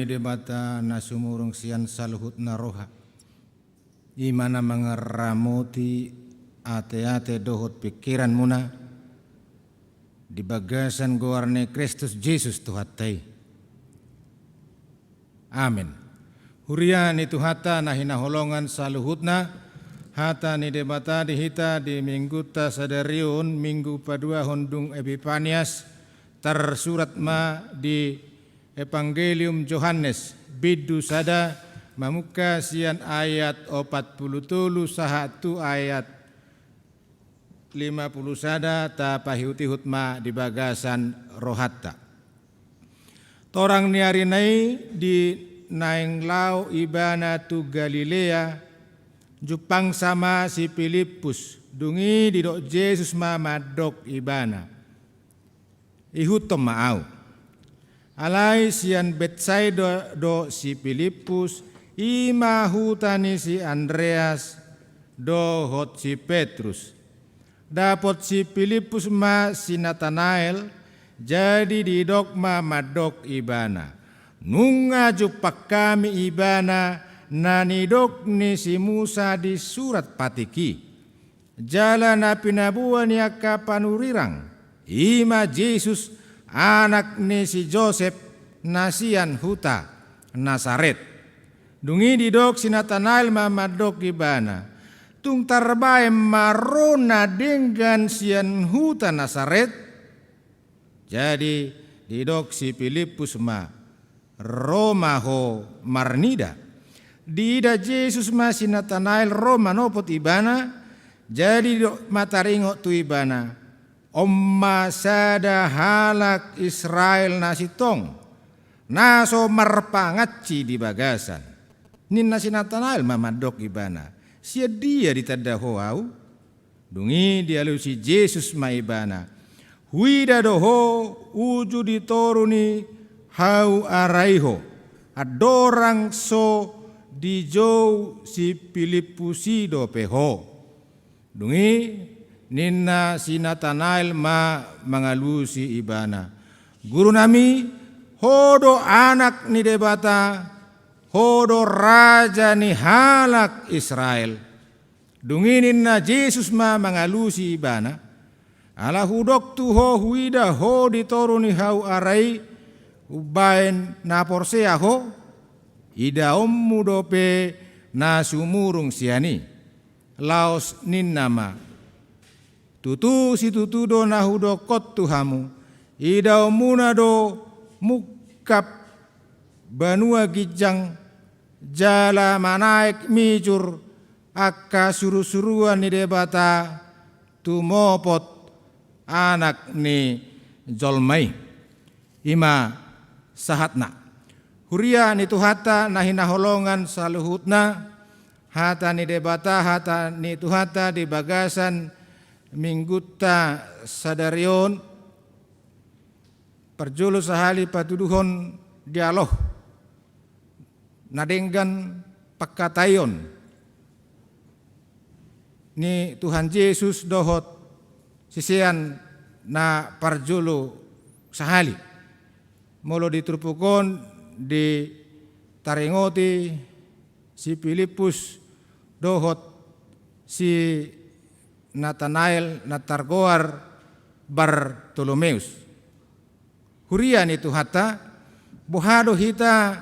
ni debata na sumurong siyan sa luhut na roha. Imana mangaramuti ate-ate dohot pikiran muna di bagasan goarne Kristus Jesus tuhatay. Amin. Hurian itu hata na hinaholongan sa luhut na hata ni debata dihita di minggu ta sadariun minggu padua hondung Epifanias tersurat ma di Evangelium Johannes bidu sada mamuka sian ayat 40 sahatu ayat 50 sada ta pahiuti hutma di bagasan rohatta. Torang niari nai di naing lau ibana tu Galilea jupang sama si Filipus dungi di dok Yesus ma madok ibana. Ihutom maau. Alai sian Betsaida do si Filipus ima hutani si Andreas do hot si Petrus. Dapot si Filipus ma si Nathanael jadi di dok ma madok ibana. Nunga jupak kami ibana nani dok ni si Musa di surat patiki. Jalan pinabuan yaka panurirang. Ima Jesus anak ni si Joseph nasian huta Nasaret. Dungi didok si Nathanael mamadok ibana. Tung tarbae marona dengan sian huta Nasaret. Jadi didok si Filipus ma Roma ho marnida. Dida Jesus ma si Nathanael Roma nopot ibana. Jadi didok mataringo tu ibana. Omma sada halak Israel nasitong naso marpangatci di bagasan nin nasi Nathanael mamadok ibana sia dia ditadaho au dungi dia lu si Jesus ma ibana huida doho uju ditoruni hau araiho adorang so dijou si Filipusi do peho dungi ninna si Nathanael ma mangalusi ibana. Guru nami hodo anak ni debata hodo raja ni halak Israel. Dunginin na Jesus ma mangalusi ibana. Ala hudok tu ho huida ho ditoru ni hau arai ubain na porsea ho ida ommu dope na sumurung siani. Laos ninna ma tutu si tutu do nahudo kot tuhamu ida omuna do mukap banua gijang jala manaik mijur akka suru-suruan ni debata tumopot anak ni jolmai ima sahatna huria ni tuhata nahinaholongan saluhutna hata ni debata hata ni tuhata di bagasan mingguta sadarion perjulu sahali patuduhon dialog nadenggan pakatayon ni Tuhan Yesus dohot sisian na parjulu sahali molo ditrupukon di taringoti si Filipus dohot si Nathanael natargoar Bartolomeus. Hurian itu hata bohado hita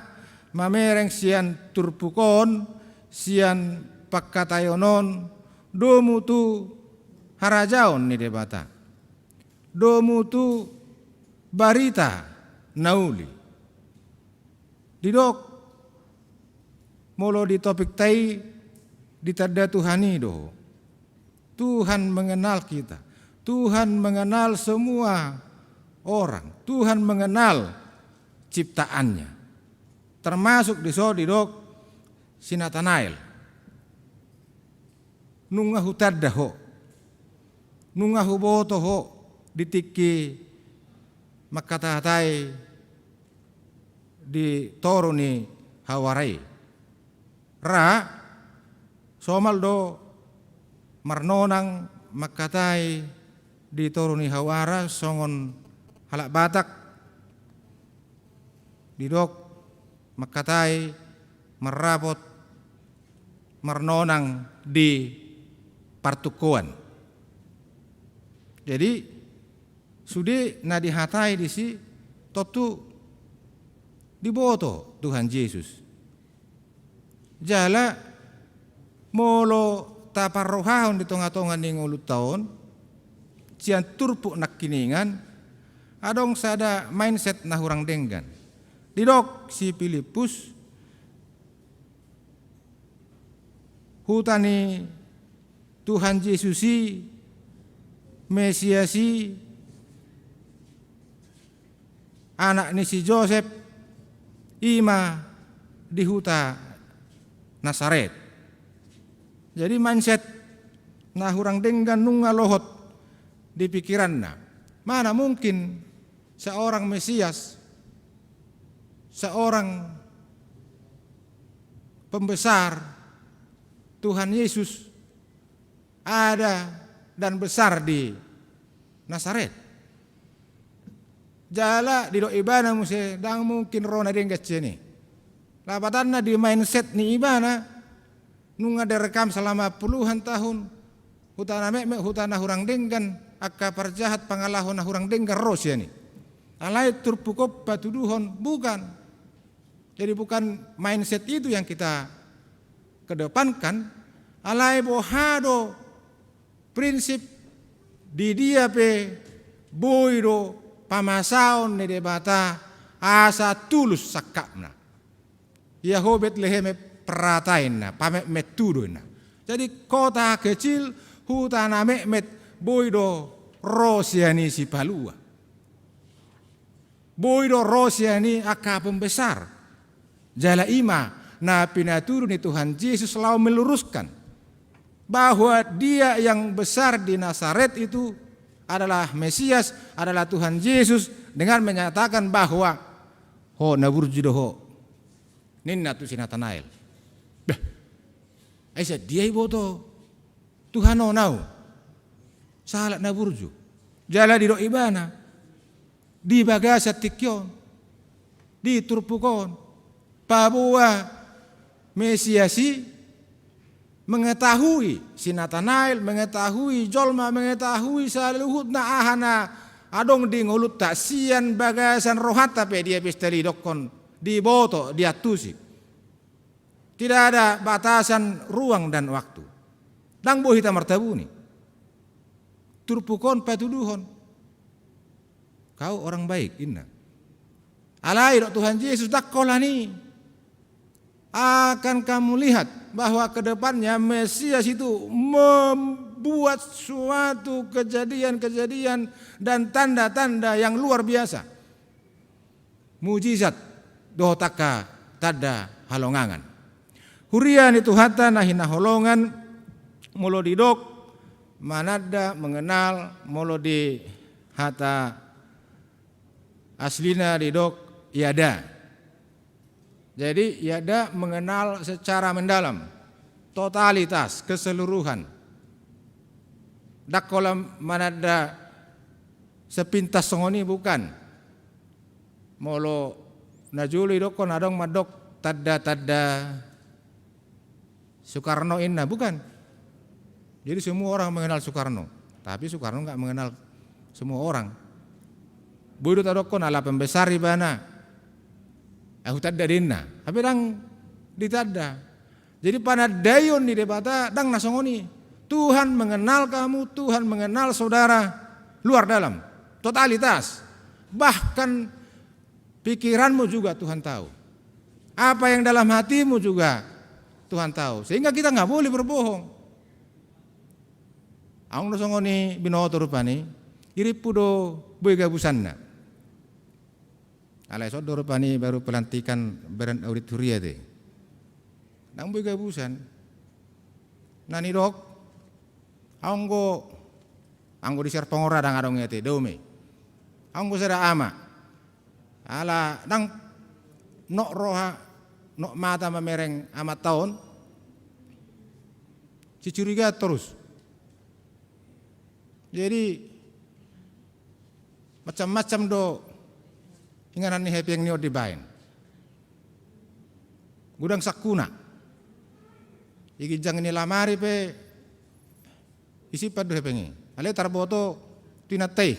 mamereng sian turpukon sian pakatayonon domu tu harajaon ni debata. Domu tu barita nauli. Didok molo di topik tai ditada Tuhani do. Tuhan mengenal kita. Tuhan mengenal semua orang. Tuhan mengenal ciptaannya. Termasuk di didok si Nathanael. Nunga hutadda ho. Nunga huboto ho ditiki makatahatai di toruni hawarai. Ra somal do marnonang makatai di toruni hawara songon halak batak didok makatai merapot mernonang di partukuan. Jadi sudah nadihatai di si totu diboto Tuhan Yesus. Jala molo taparrohahon di tengah-tengah ning ulut tahun cian turpu nak kiningan adong sada mindset na hurang denggan. Didok si Filipus hutani Tuhan Yesusi Mesiasi anak ni si Joseph ima di huta Nasaret. Jadi mindset na hurang denggan nunga lohot di pikiranna. Mana mungkin seorang Mesias, seorang pembesar Tuhan Yesus ada dan besar di Nasaret. Jala di do ibana muse dang mungkin rona denggat ceni. Lapatanna di mindset ni ibana nunga direkam selama puluhan tahun hutana mek hutana hurang denggan akka perjahat pangalahon hurang denggan ros ya ni. Alai turpukop patuduhon bukan. Jadi bukan mindset itu yang kita kedepankan. Alai bohado prinsip di dia pe boiro pamasaon ne debata asa tulus sakapna. Ya hobet leheme peratainna pamek metudoina. Jadi kota kecil hutana met boido rosiani si palua. Boido rosiani aka pembesar. Jala ima na pinaturu ni Tuhan Yesus selalu meluruskan bahwa dia yang besar di Nasaret itu adalah Mesias, adalah Tuhan Yesus dengan menyatakan bahwa ho naburju ho ninna tu si Natanael. Bah, aisa dia iboto Tuhan no nau salat naburju. Jala di do ibana di bagasa tikyon di turpukon bahwa Mesiasi mengetahui si Natanael, mengetahui Jolma, mengetahui saluhut na ahana adong di ngulut tak sian bagasan rohat tapi dia pisteli dokon di boto dia tusi. Tidak ada batasan ruang dan waktu. Dang boh hita martabuni. Turpukon patuduhon. Kau orang baik inna. Alai dok Tuhan Yesus dakolani. Akan kamu lihat bahwa kedepannya Mesias itu membuat suatu kejadian-kejadian dan tanda-tanda yang luar biasa. Mujizat dohotaka tada halongangan. Hurian itu hata nahina holongan mulo didok manada mengenal mulo di hata aslina didok iada. Jadi iada mengenal secara mendalam, totalitas, keseluruhan. Dak kolam manada sepintas songoni bukan. Molo najuli dokon adong madok tada Soekarno inna bukan. Jadi semua orang mengenal Soekarno, tapi Soekarno enggak mengenal semua orang. Budut adokon ala pembesar ibana. Aku tadda dinna, tapi dang ditadda. Jadi panadayon di debata dang nasongoni. Tuhan mengenal kamu, Tuhan mengenal saudara luar dalam, totalitas. Bahkan pikiranmu juga Tuhan tahu. Apa yang dalam hatimu juga Tuhan tahu. Sehingga kita nggak boleh berbohong. Ang nasongoni binoto rupani, iripudo boy gabusanna. Alai sodor pani baru pelantikan beran auditoria deh. Nang boy gabusan. Nani dok. Anggo di serpongora dang adong yate dome. Anggo sada ama. Ala dang nok roha nok mata memereng amat tahun. Cicuriga terus. Jadi macam-macam do inganan ni happy yang niyo dibain. gudang sakuna. Iki jang ini lamari pe isi padu pengi. Ale tarboto tinatai.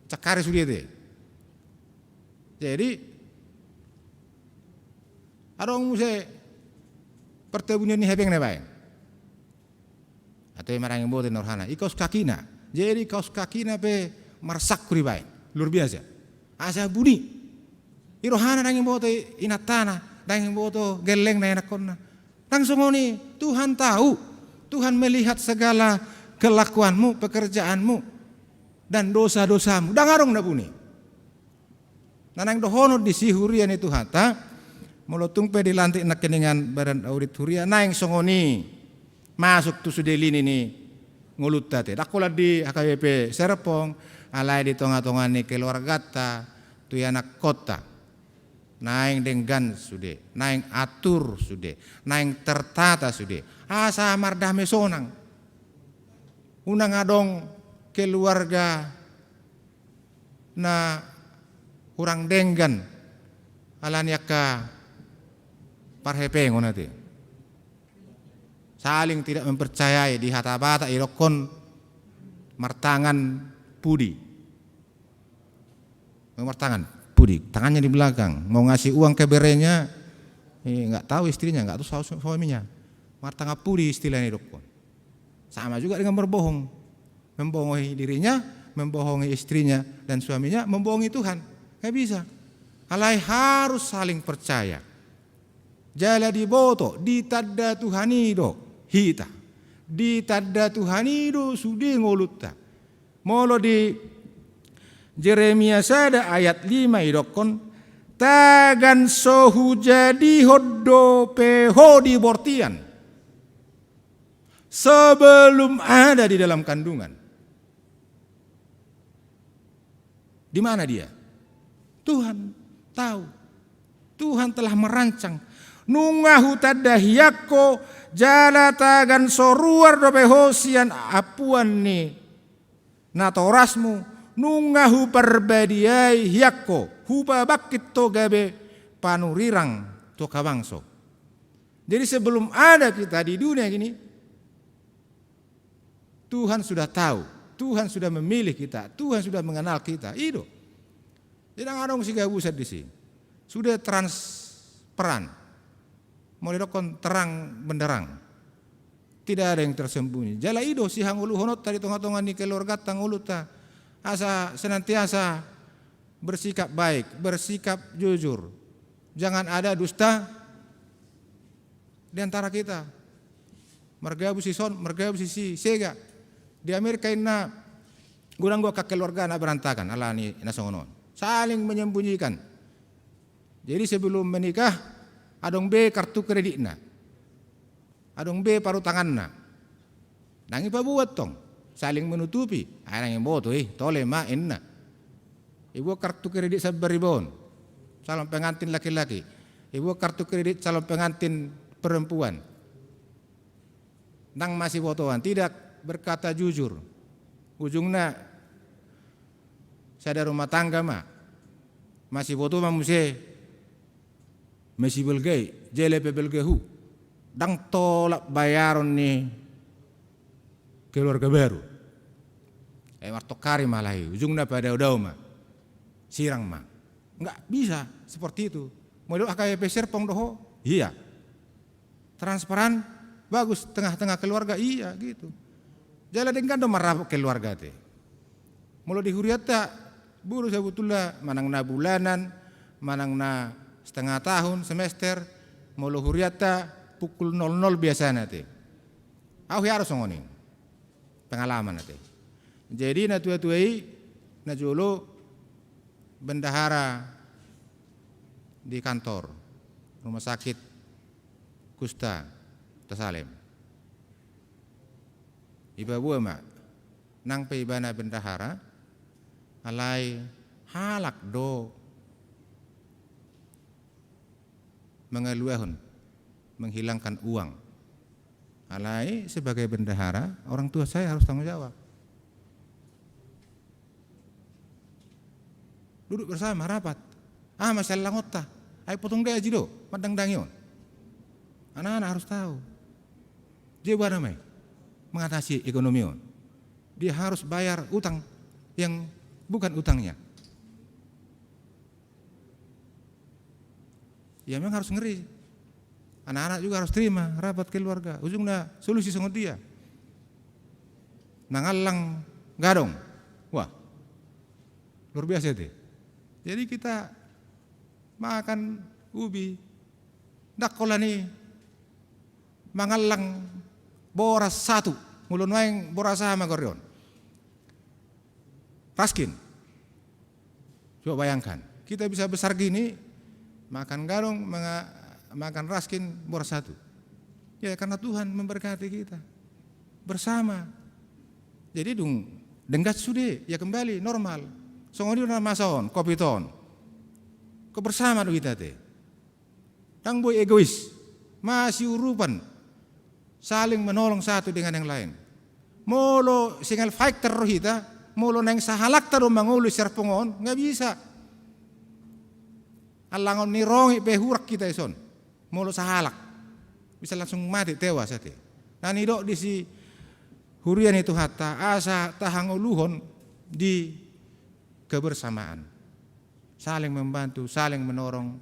Cakare sudi te. Jadi arong muse pertebunya ni hepeng ne bae. Atau marang bote norhana. Ikaus kakina. Jadi kaus kakina pe marsak kuri bae. Luar biasa. Asa budi. Irohana nang bote inatana, nang boto geleng na enakonna. Langsung oni Tuhan tahu, Tuhan melihat segala kelakuanmu, pekerjaanmu, dan dosa-dosamu. Dangarong na buni. Nanang dohonod di sihurian itu hata, molotung pe dilantik nak keningan badan audit huria, naing songoni masuk tu sudelini ni nguluta te. Dakola di HKBP Serpong, alai di tonga-tonga ni keluarga ta, tu anak kota. Naing denggan sude, naing atur sude, naing tertata sude. Asa mardame sonang. Unang adong keluarga na kurang denggan alaniaka parhepeng onate. Saling tidak mempercayai di hata-bata irokon martangan pudi. Martangan pudi, tangannya di belakang, mau ngasih uang ke berenya, nggak tahu istrinya, nggak tahu suaminya. Martanga pudi istilahnya dokon. Sama juga dengan berbohong, membohongi dirinya, membohongi istrinya dan suaminya, membohongi Tuhan, nggak bisa. Alai harus saling percaya. Jala di boto, di tadda Tuhanido hita, di tadda Tuhanido sudi ngolutta. Molo di Jeremia sada ayat 5 idokon tagan sohu jadi hoddo peho di bortian sebelum ada di dalam kandungan. Di mana dia? Tuhan tahu. Tuhan telah merancang. Nungahu tadahiyako jala tagan soruar do pehosian apuan ni natorasmu. Nungahu perbadiai hiakko huba bakit to gabe panurirang to kabangso. Jadi sebelum ada kita di dunia ini, Tuhan sudah tahu, Tuhan sudah memilih kita, Tuhan sudah mengenal kita. Itu. Jadi ngarong si gabusat di sini. Sudah transparan. Mulai dokon terang benderang. Tidak ada yang tersembunyi. Jala ido si hangulu honot tadi tonga-tonga ni keluarga tanguluta. Asa senantiasa bersikap baik, bersikap jujur. Jangan ada dusta di antara kita. Mergabu si son, mergabu si sega. Di Amerika ina gurang gua ke keluarga na berantakan alani nasongonon. Saling menyembunyikan. Jadi sebelum menikah adong B kartu kreditna. Adong B paru tanganna. Nangi pa buat tong. Saling menutupi. Anak yang boto tole ma enna. Ibu kartu kredit sabaribon. Calon pengantin laki-laki. Ibu kartu kredit calon pengantin perempuan. Nang masih botoan tidak berkata jujur. Ujungnya saya rumah tangga mah masih boto mah masih belgai jelepe belgehu. Dang tolak bayaron nih keluarga baru. Martokari malai, ujungnya pada udah sirang mah. Enggak bisa seperti itu. Model HKBP Serpong doho, iya. Transparan, bagus tengah-tengah keluarga, iya gitu. Jala dengan do marah keluarga teh. Mulu dihuriata buru sebetulnya manang na bulanan, manang na setengah tahun, semester, mulu huriata pukul 00 biasanya teh. Aku harus ngoni. Pengalaman teh. Jadi na tua-tuai na jolo bendahara di kantor rumah sakit Kusta Tasalem. Iba buah mak nang pe ibana bendahara alai halak do mengeluahun menghilangkan uang. Alai sebagai bendahara orang tua saya harus tanggung jawab. Duduk bersama rapat. Masalah ngota. Ay potong gaji do, madang-dang yun. Anak-anak harus tahu. Dia bagaimana mengatasi ekonomi yun. Dia harus bayar utang yang bukan utangnya. Ya memang harus ngeri. Anak-anak juga harus terima rapat keluarga. Ujungnya solusi sama dia. Nangalang gadong. Wah, luar biasa itu. Jadi kita makan ubi. Dakola nih mangalang boras satu. Mulun waeng boras sama koryon. Raskin. Coba bayangkan. Kita bisa besar gini makan gadong, makan raskin boras satu. Ya karena Tuhan memberkati kita bersama. Jadi denggat sudah ya kembali normal. Songodi na masaon kopiton. Kebersama kita teh. Tang boy egois, masih urupan saling menolong satu dengan yang lain. Molo singal fighter kita, molo nang sahalak tado mangulu serpongon nggak bisa. Alangon ni rongi behurak kita ison, molo sahalak bisa langsung mati tewas ate. Nani dok di si hurian itu hatta asa tahanguluhon di kebersamaan, saling membantu, saling menolong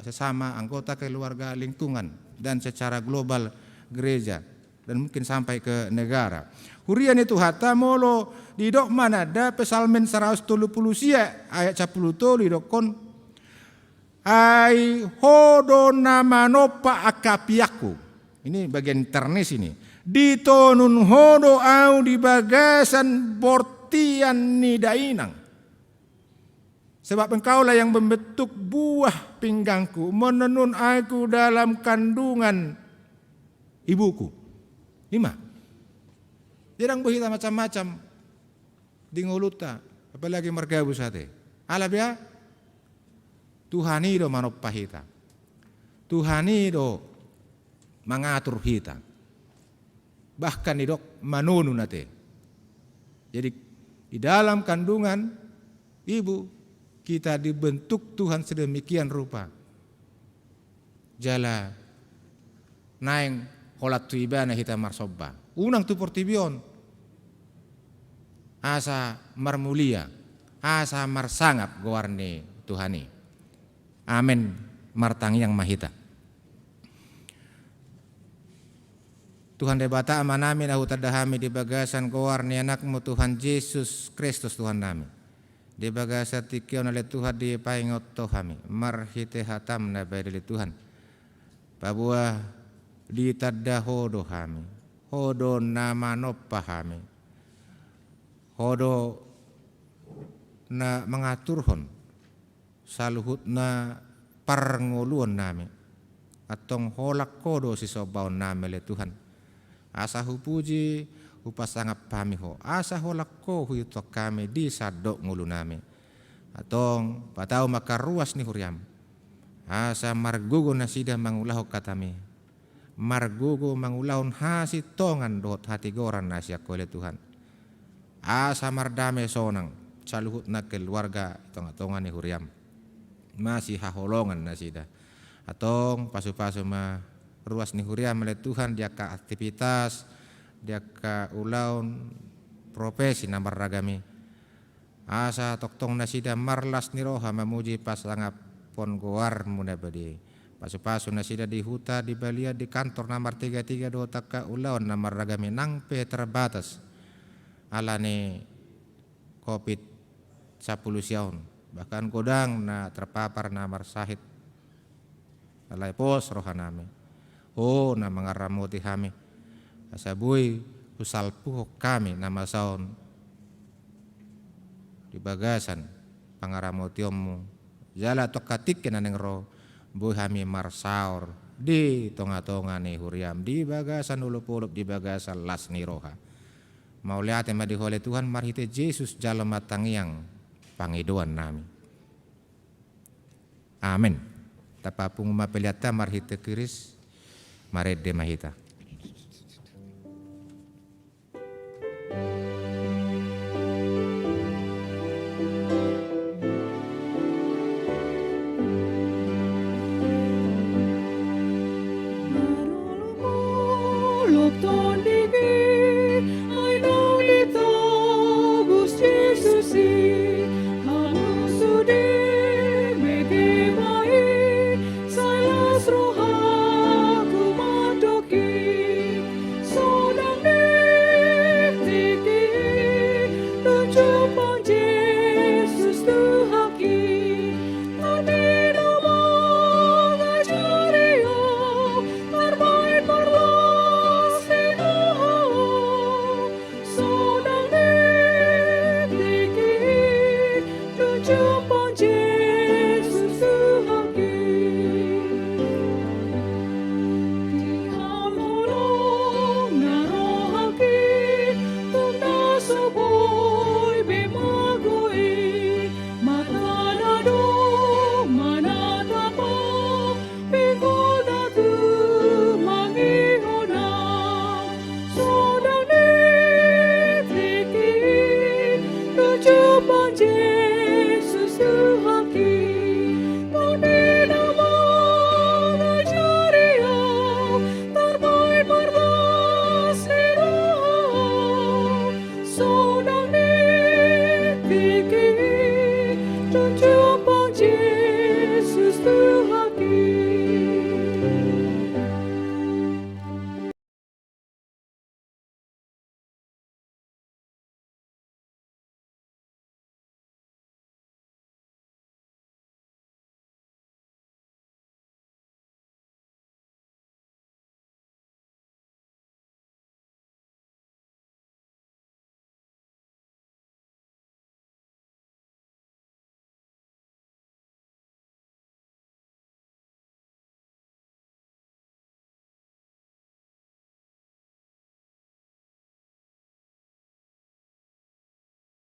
sesama anggota keluarga, lingkungan dan secara global gereja dan mungkin sampai ke negara. Hurian itu hatta molo di dok mana ada pesalmen 130 sia ayat 10 di dokon ai hodo nama nopa akapiaku. Ini bagian ternis ini. Ditonun hodo au di bagasan bortian nidainang. Sebab engkaulah yang membentuk buah pinggangku, menenun aku dalam kandungan ibuku. 5. Jarang berita macam-macam di nguluta, apalagi mergabu sate. Alabia Tuhani do manopah hita. Tuhani do mengatur hita. Bahkan idok manunu nate. Jadi di dalam kandungan ibu kita dibentuk Tuhan sedemikian rupa. Jala naeng holat tu ibana hita marsobba. Unang tu portibion. Asa marmulia, asa marsangap gowarne Tuhani. Amin martang yang mahita. Tuhan debata amanami nahu tadahami di bagasan goar ni anakmu Tuhan Yesus Kristus Tuhan nami. Di bagasa tikion oleh Tuhan di paingot tohami. Marhite hatam na dari Tuhan. Babua di tadahodo hami. Hodo nama nopahami. Hodo na mengaturhon. Saluhut na parnguluan nami. Atong holak kodo si sobaon nami le Tuhan. Asa hupuji upasangap pami ho. Asa holak ko huyutok kami di sadok ngulu nami. Atong patau makaruas ni huriam. Asa margugo nasida mangulaho katami. Margugo mangulahon hasi tongan dot hati goran nasya ko le Tuhan. Asa mardame sonang saluhut na keluarga tonga-tonga ni huriam. Masih haholongan nasida. Atong pasu-pasu ma ruas ni huriam oleh Tuhan dia ka aktivitas, dia ka ulaun profesi namar ragami. Asa toktong nasida marlas ni roha memuji pasangap pon goar muna badi. Pasu-pasu nasida di huta di balia di kantor nomor 33 do taka ulaun namar ragami nang pe terbatas. Alane Covid 10 siaun. Bahkan kodang na terpapar namar sahid. Alai pos rohanami. Oh na mangaramuti kami. Asabui usalpuh kami nama saon di bagasan pangaramuti ommu. Jala tokatik kenaneng ro buh kami marsaur di tonga-tonga ni huriam di bagasan ulup-ulup di bagasan las ni roha. Mau lihat yang madihole Tuhan marhite Yesus jalan matangiang pangiduan nami. Amin. Tapapung mapeliata marhite kiris Marede mahita.